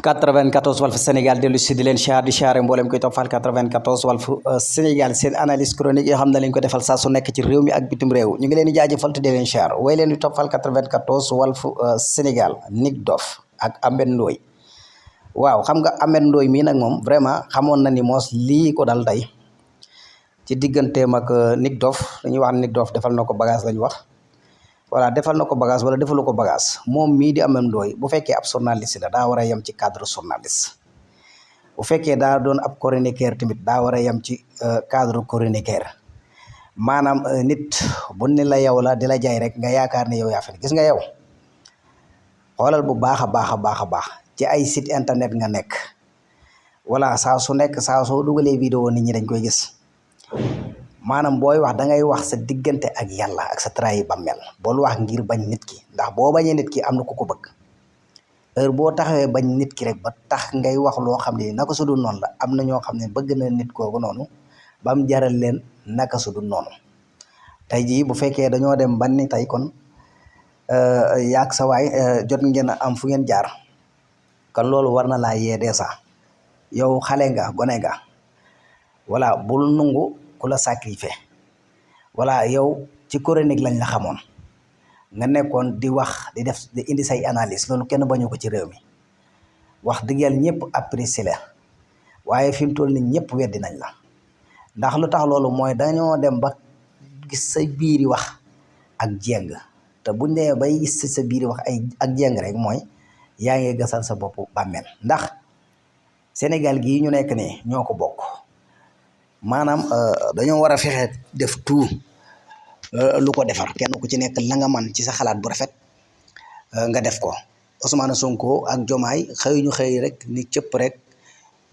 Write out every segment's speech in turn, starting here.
94 Walf Sénégal dellu si di leen siyaar di siyaare mboolem koy toppal 94 Walf Sénégal seen analyse chronique yoo xam ne lañ ko defal saa su nekk ci réew mi ak bitim réew ñu ngi leen di jaajëfal te di leen siyaar way leen di toppal 94 Walf Sénégal Nick Doff ak Ameth Ndoye waaw xam nga Ameth Ndoye mii nag moom vraiment xamoon na ni moos lii ko dal tey ci digganteem ak Nick Doff dañuy wax Nick Doff defal na ko bagage lañu wax voilà defal na ko bagage wala defalu ko bagage moom mii di Ameth Ndoye bu fekkee ab journaliste la daa war a yem ci cadre journaliste bu fekkee daa doon ab chroniqueur tamit daa war a yem ci cadre chroniqueur maanaam nit bu ne la yow la di la jaay rek nga yaakaar ne yow yaa fi gis nga yow xoolal bu baax a baax a baax a baax ci ay site internet nga nekk voilà saa su nekk saa soo dugalee vidéo nit ñi dañ koy gis maanaam booy wax da ngay wax sa diggante ak yàlla ak sa trahi bàmmeel bool wax ngir bañ nit ki ndax boo bañee nit ki am na ku ko bëgg heure boo taxawee bañ nit ki rek ba tax ngay wax loo xam ne naka su dul noonu la am na ñoo xam ne bëgg na nit kooku noonu ba mu jaral leen naka su dul noonu tey jii bu fekkee dañoo dem ban ni tey kon yaag sa waay jot ngeen a am fu ngeen jaar kon loolu war na laa yee dèjà yow xale nga gone nga voilà bul nungu ku la sacrifié voilà yow ci chronique lañ la xamoon nga nekkoon di wax di def di indi say analyse loolu kenn bañu ko ci réew mi wax dëgg yàlla ñëpp apprécié la waaye fi mu toll nii ñëpp weddi nañ la ndax lu tax loolu mooy dañoo dem ba gis sa biiri wax ak jéng te buñ demee bay gis sa biiri wax ak jéng rek mooy yaa ngi gasal sa bopp bàmmeel ndax Sénégal gii ñu nekk nii ñoo ko bokk maanaam dañoo war a fexe def tout lu ko defar kenn ku ci nekk la nga man ci sa xalaat bu rafet nga def ko Ousmane Sonko ak Diomaye xëy ñu xëy rek ni cëpp rek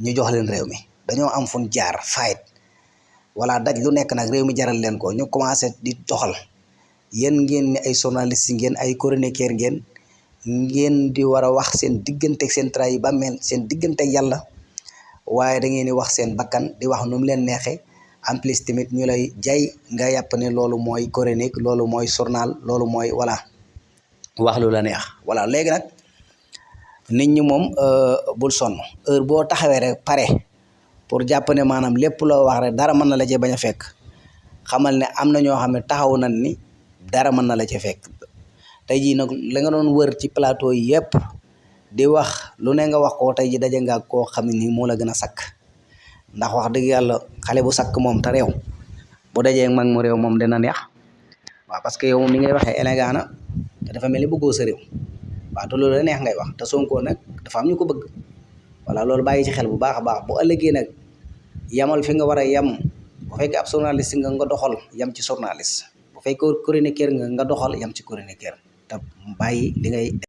ñu jox leen réew mi dañoo am fun jaar fayit wala daj lu nekk nag réew mi jaral leen ko ñu commencé di doxal yéen ngeen ni ay journaliste ngeen ay chroniqueur ngeen di war a wax seen digganteeg seen trahi bàmmeel seen digganteeg yàlla waaye da ngeen di wax seen bakkan di wax nu mu leen neexee en plus tamit ñu lay jay nga yàpp ne loolu mooy chronique loolu mooy journal loolu mooy voilà wax lu la neex voilà léegi nag nit ñi moom bul sonn heure boo taxawee rek pare pour jàpp ne maanaam lépp loo wax rek dara mën na la cee bañ a fekk xamal ne am na ñoo xam ne taxaw nañ ni dara mën na la cee fekk tey jii nag la nga doon wër ci plateau yi yëpp di wax lu ne nga wax ko tey ji daje nga koo xam ne nii moo la gën a sakk ndax wax dëgg yàlla xale bu sakk moom te réew bu dajee mag mu réew moom dina neex waaw parce que yow moom ni ngay waxee élégant na te dafa mel ni bëggoo sa réew waaw te loolu la neex ngay wax te Sonko nag dafa am ñu ko bëgg voilà loolu bàyyi ci xel bu baax a baax bu ëllëgee nag yamal fi nga war a yem bu fekkee ab journaliste nga doxal yem ci journaliste bu fekkee chroniqueur nga doxal yem ci chroniqueur te bàyyi li ngay